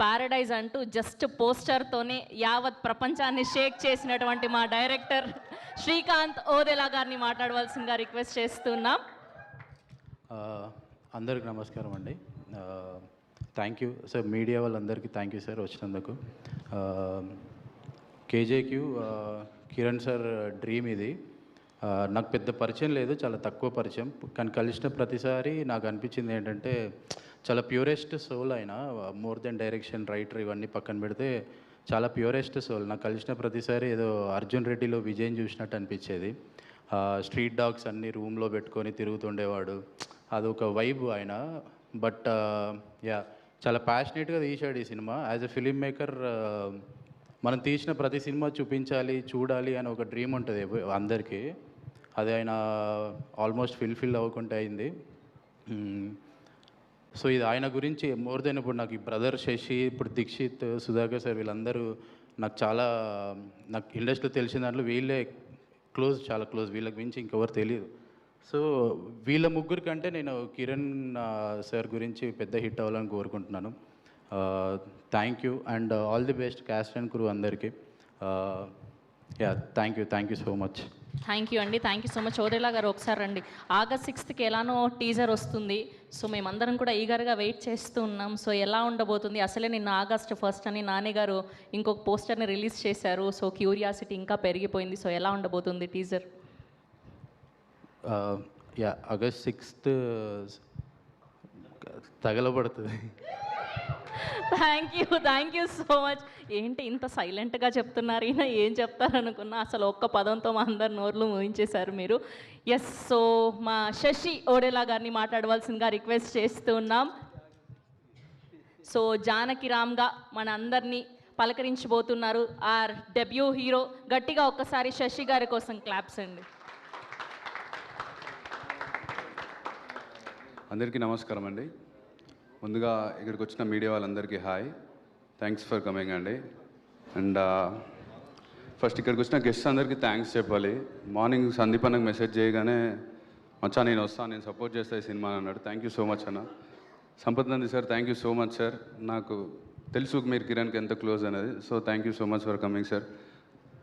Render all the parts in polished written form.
Paradise అంటూ just పోస్టర్తోనే యావత్ ప్రపంచాన్ని షేక్ చేసినటువంటి మా డైరెక్టర్ శ్రీకాంత్ ఓదెలా గారిని మాట్లాడవలసిందిగా రిక్వెస్ట్ చేస్తున్నాం. అందరికి నమస్కారం అండి. థ్యాంక్ యూ సార్, మీడియా వాళ్ళందరికీ థ్యాంక్ యూ సార్ వచ్చినందుకు. కేజేక్యూ కిరణ్ సార్ డ్రీమ్ ఇది. నాకు పెద్ద పరిచయం లేదు, చాలా తక్కువ పరిచయం, కానీ కలిసిన ప్రతిసారి నాకు అనిపించింది ఏంటంటే చాలా ప్యూరెస్ట్ సోల్. ఆయన మోర్ దెన్ డైరెక్షన్, రైటర్ ఇవన్నీ పక్కన పెడితే చాలా ప్యూరెస్ట్ సోల్. నాకు కలిసిన ప్రతిసారి ఏదో అర్జున్ రెడ్డిలో విజయ్ చూసినట్టు అనిపించేది. స్ట్రీట్ డాగ్స్ అన్నీ రూమ్లో పెట్టుకొని తిరుగుతుండేవాడు, అదొక వైబ్ ఆయన. బట్ యా, చాలా ప్యాషనేట్గా తీశాడు ఈ cinema. As a film maker మనం తీసిన ప్రతి సినిమా చూపించాలి, చూడాలి అని ఒక డ్రీమ్ ఉంటుంది అందరికీ. అది ఆయన ఆల్మోస్ట్ ఫిల్ అవ్వకుండా అయింది. సో ఇది ఆయన గురించి మోర్ దెన్, ఇప్పుడు నాకు ఈ బ్రదర్ శశి, ఇప్పుడు దీక్షిత్, సుధాకర్ సార్, వీళ్ళందరూ నాకు ఇండస్ట్రీలో తెలిసిన దాంట్లో వీళ్ళే క్లోజ్, చాలా క్లోజ్. వీళ్ళకి మించి ఇంకెవరు తెలియదు. సో వీళ్ళ ముగ్గురు కంటే నేను కిరణ్ సార్ గురించి పెద్ద హిట్ అవ్వాలని కోరుకుంటున్నాను. Thank you and all the best cast and crew అందరికీ. Yeah, thank you so much. Thank you అండి, thank you so much. Odela గారు ఒకసారి రండి. August 6th ఎలానో టీజర్ వస్తుంది. సో మేమందరం కూడా ఈగర్గా వెయిట్ చేస్తూ ఉన్నాం. సో ఎలా ఉండబోతుంది? అసలే నిన్న August 1st అని నాని గారు ఇంకొక పోస్టర్ని రిలీజ్ చేశారు. సో క్యూరియాసిటీ ఇంకా పెరిగిపోయింది. సో ఎలా ఉండబోతుంది టీజర్? యా, August 6th తగలబడుతుంది. Thank you so much. ఏంటి ఇంత సైలెంట్గా చెప్తున్నారు? ఈయన ఏం చెప్తారనుకున్నా అసలు ఒక్క పదంతో మా అందరు నోర్లు మోయించేశారు మీరు. ఎస్, సో మా శశి ఓడెలా గారిని మాట్లాడవలసిందిగా రిక్వెస్ట్ చేస్తూ ఉన్నాం. సో జానకి రామ్గా మన అందరినీ పలకరించబోతున్నారు ఆర్ డెబ్యూ హీరో. గట్టిగా ఒక్కసారి శశి గారి కోసం క్లాప్స్ అండి. అందరికీ నమస్కారం అండి. ముందుగా ఇక్కడికి వచ్చిన మీడియా వాళ్ళందరికీ హాయ్, థ్యాంక్స్ ఫర్ కమింగ్ అండి. అండ్ ఫస్ట్ ఇక్కడికి వచ్చిన గెస్ట్స్ అందరికీ థ్యాంక్స్ చెప్పాలి. మార్నింగ్ సందీప్ అన్నకు మెసేజ్ చేయగానే మచ్చా నేను వస్తాను, నేను సపోర్ట్ చేస్తాను ఈ సినిమా అన్నాడు. థ్యాంక్ యూ సో మచ్ అన్న. Sampath Nandi sir, thank you so much sir. నాకు తెలుసు మీరు కిరణ్కి ఎంత క్లోజ్ అనేది. So thank you so much for coming sir.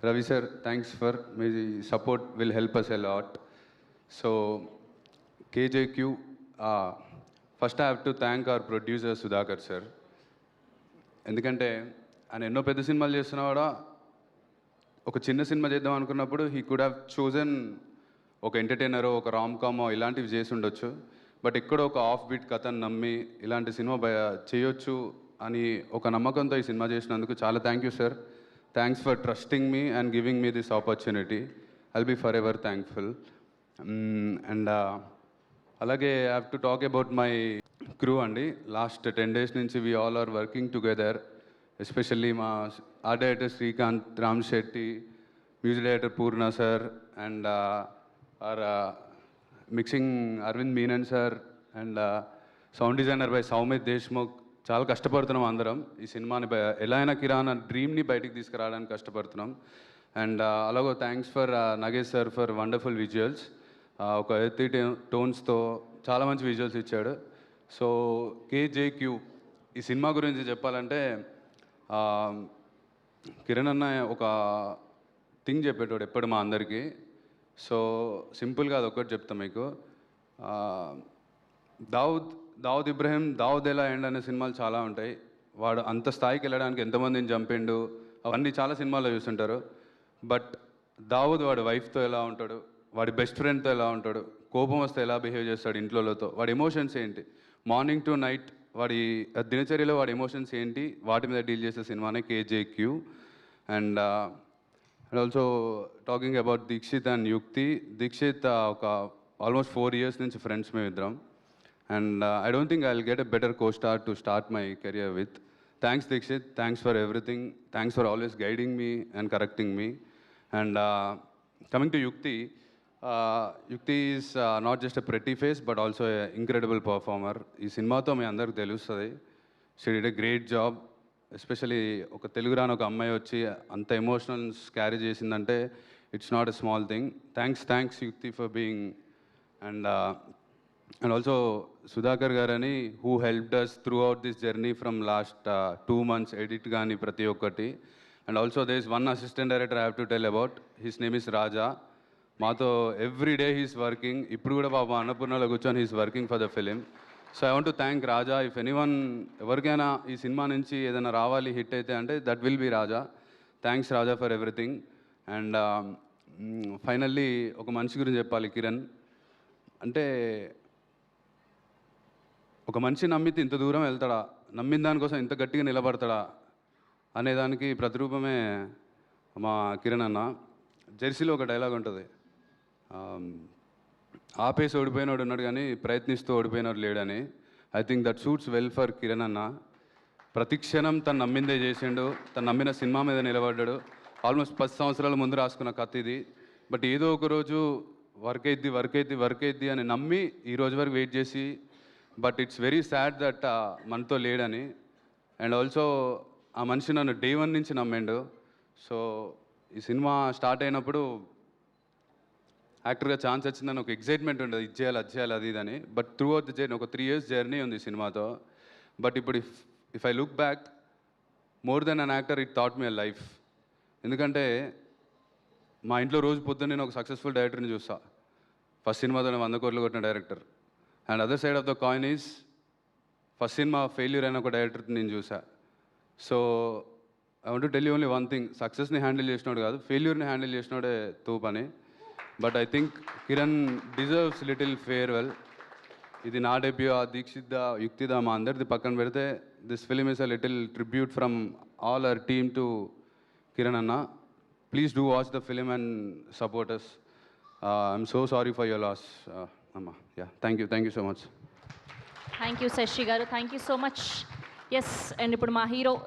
Ravi sir, thanks for me support, will help us a lot. So KJQ, first I have to thank our producer Sudhakar sir. ఎందుకంటే ఆయన ఎన్నో పెద్ద సినిమాలు చేస్తున్నా కూడా ఒక చిన్న సినిమా చేద్దాం అనుకున్నప్పుడు హీ కుడ్ హ్యావ్ చోజన్ ఒక ఎంటర్టైనరో, ఒక రామ్ కామో ఇలాంటివి చేసి ఉండొచ్చు. బట్ ఎక్కడో ఒక ఆఫ్ బీట్ కథను నమ్మి ఇలాంటి సినిమా చేయొచ్చు అని ఒక నమ్మకంతో ఈ సినిమా చేసినందుకు చాలా thank you sir. Thanks for trusting me and giving me this opportunity. I'll be forever thankful. And అలాగే I have to talk about my crew అండి. లాస్ట్ 10 days నుంచి we all are working together. Especially మా art director Srikanth, Ram Shetty, music director Purna sir, and our mixing Aravind Menon sir, and sound designer by Soumith Deshmukh. చాలా కష్టపడుతున్నాం అందరం ఈ సినిమాని ఎలా అయినా కిరాణా డ్రీమ్ని బయటికి తీసుకురావడానికి కష్టపడుతున్నాం. అండ్ అలాగో thanks for Nagesh sir for wonderful visuals. ఒక ఎర్తీ టోన్స్తో చాలా మంచి విజువల్స్ ఇచ్చాడు. సో కేజేక్యూ ఈ సినిమా గురించి చెప్పాలంటే కిరణ్ అన్న ఒక థింగ్ చెప్పేటోడు ఎప్పుడు మా అందరికీ. సో సింపుల్గా అదొకటి చెప్తాం మీకు. దావుద్ ఇబ్రహీం, దావుద్ ఎలా ఎండ్ అనే సినిమాలు చాలా ఉంటాయి. వాడు అంత స్థాయికి వెళ్ళడానికి ఎంతమందిని చంపిండు అవన్నీ చాలా సినిమాల్లో చూస్తుంటారు. బట్ దావుద్ వాడి వైఫ్తో ఎలా ఉంటాడు, వాడి బెస్ట్ ఫ్రెండ్తో ఎలా ఉంటాడు, కోపం వస్తే ఎలా బిహేవ్ చేస్తాడు ఇంట్లోతో, వాడి ఎమోషన్స్ ఏంటి, మార్నింగ్ టు నైట్ వాడి దినచర్యలో వాడి ఎమోషన్స్ ఏంటి, వాటి మీద డీల్ చేసే సినిమానే KJQ. And also talking about Dikshith and Yukti. Dikshith ఒక ఆల్మోస్ట్ 4 years నుంచి ఫ్రెండ్స్ మేము ఇద్దరం. And I don't think I will get a better co-star to start my career with. Thanks Deekshith, thanks for everything, thanks for always guiding me and correcting me. And coming to Yukti, Yukti is not just a pretty face but also a incredible performer. ఈ సినిమాతో మీ అందరికి తెలుస్తుంది. She did a great job. Especially ఒక తెలుగు రాని ఒక అమ్మాయి వచ్చి అంత ఎమోషనల్స్ క్యారీ చేసిందంటే it's not a small thing. Thanks Yukti for being. And and also Sudhakar గారని who helped us throughout this journey from last 2 months edit కానీ ప్రతి ఒక్కటి. And also there is one assistant director I have to tell about, his name is Raja. మాతో every day he's working. ఇప్పుడు కూడా పాప అన్నపూర్ణలో కూర్చొని he's working for the film. So I want to thank Raja. If anyone ఎవరికైనా ఈ cinema నుంచి ఏదైనా రావాలి హిట్ అయితే అంటే that will be Raja. Thanks Raja for everything. And finally ఒక మనిషి గురించి చెప్పాలి, కిరణ్. అంటే ఒక మనిషి నమ్మితే ఇంత దూరం వెళ్తాడా, నమ్మిన దానికోసం ఇంత గట్టిగా నిలబడతాడా అనేదానికి ప్రతిరూపమే మా కిరణ్ అన్న. జెర్సీలో ఒక డైలాగ్ ఉంటుంది, ఆపేసి ఓడిపోయినోడు ఉన్నాడు కానీ ప్రయత్నిస్తూ ఓడిపోయినోడు లేడని. I think that suits well for Kiran అన్న. ప్రతి క్షణం తను నమ్మిందే చేసిండు, తను నమ్మిన సినిమా మీద నిలబడ్డాడు. ఆల్మోస్ట్ 10 సంవత్సరాల ముందు రాసుకున్న కథ ఇది. బట్ ఏదో ఒక రోజు వర్క్ అయిద్ది అని నమ్మి ఈ రోజు వరకు వెయిట్ చేసి, but it's very sad that మనతో లేడని. అండ్ ఆల్సో ఆ మనిషి నన్ను డే 1 నుంచి నమ్మిండు. సో ఈ సినిమా స్టార్ట్ అయినప్పుడు యాక్టర్గా ఛాన్స్ వచ్చిందని ఒక ఎక్సైట్మెంట్ ఉండదు, ఇది చేయాలి అది చేయాలి అది ఇదని. But through out the journey ఒక 3 years జర్నీ ఉంది ఈ సినిమాతో. బట్ ఇప్పుడు if I look back, more than an actor it thought me a life. ఎందుకంటే మా ఇంట్లో రోజు పొద్దున్న నేను ఒక సక్సెస్ఫుల్ డైరెక్టర్ని చూస్తా. ఫస్ట్ సినిమాతోనే 100 crores కొట్టిన director. And other side of the coin is first cinema failure అయిన ఒక డైరెక్టర్ని నేను చూసా. So I want to tell you only one thing, సక్సెస్ని హ్యాండిల్ చేసినోడు కాదు, ఫెయిల్యూర్ని హ్యాండిల్ చేసినోడే తూపని. But I think Kiran deserves little farewell. ఇది నా డెబ్యూ, ఆ దీక్షిత్ యుక్తిదా మా అందరిది పక్కన పెడితే this film is a little tribute from all our team to Kiran అన్న. Please do watch the film and support us. I'm so sorry for your loss అమ్మ. Yeah, thank you so much. Thank you Sashi గారు, thank you so much. Yes, and ఇప్పుడు మా hero